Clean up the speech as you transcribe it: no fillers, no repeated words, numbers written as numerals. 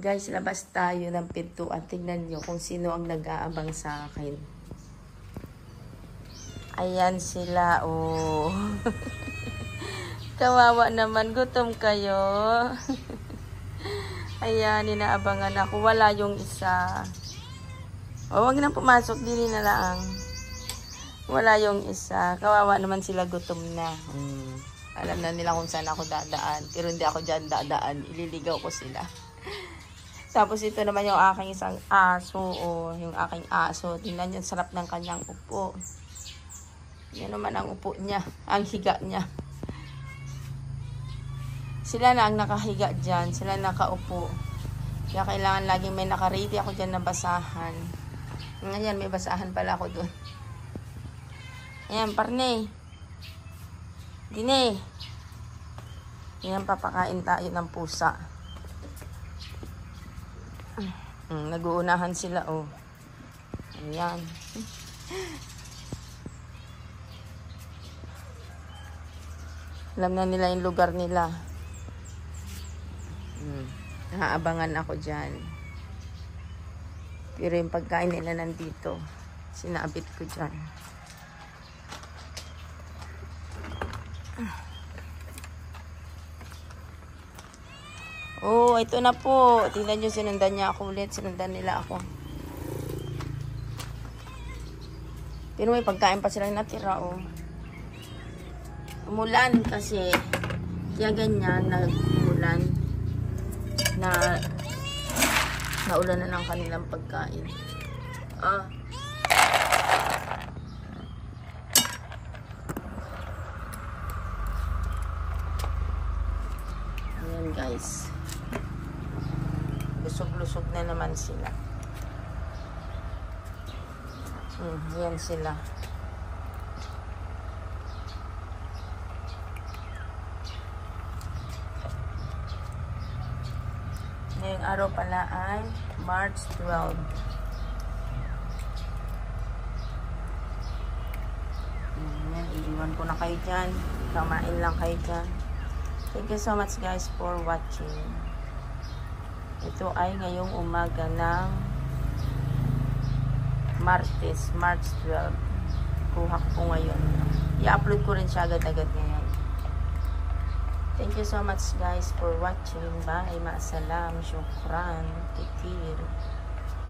Guys, labas tayo ng pintuan. Tingnan nyo kung sino ang nag-aabang sa akin. Ayan sila, oh. Kawawa naman, gutom kayo. Ayan, inaabangan ako. Wala yung isa. O, wag nang pumasok, dili na lang. Wala yung isa. Kawawa naman sila, gutom na. Alam na nila kung saan ako dadaan. Pero hindi ako dyan dadaan. Ililigaw ko sila. Tapos ito naman yung aking isang aso. O, yung aking aso. Tingnan yung sarap ng kanyang upo. Yan naman ang upo niya. Ang higa niya. Sila na ang nakahiga dyan. Sila nakaupo. Kaya kailangan laging may nakaready ako dyan na basahan. Ngayon, may basahan pala ako doon. Ayan, parne. Dine. Ayan, papakain tayo ng pusa. Nag-uunahan sila, oh. Ayan. Alam na nila yung lugar nila. Nakaabangan ako dyan. Pero yung pagkain nila nandito. Sinabit ko dyan. Oh, ito na po. Tingnan nyo, sinundan niya ako ulit. Sinundan nila ako. Pero may pagkain pa silang natira, oh. Umulan kasi. Kaya ganyan, nag-umulan. Naulan na ng kanilang pagkain. Ayan, guys. Lusog-lusog na naman sila. Ayan sila. Ngayong araw pala ay March 12. Ayan, iiwan ko na kayo dyan. Kamain lang kayo dyan. Thank you so much guys for watching. Ito ay ngayong umaga ng Martes, March 12. Kuha ko ngayon. I-upload ko rin siya agad-agad ngayon. Thank you so much guys for watching. Bye. Maasalam. Syukran. Tikir.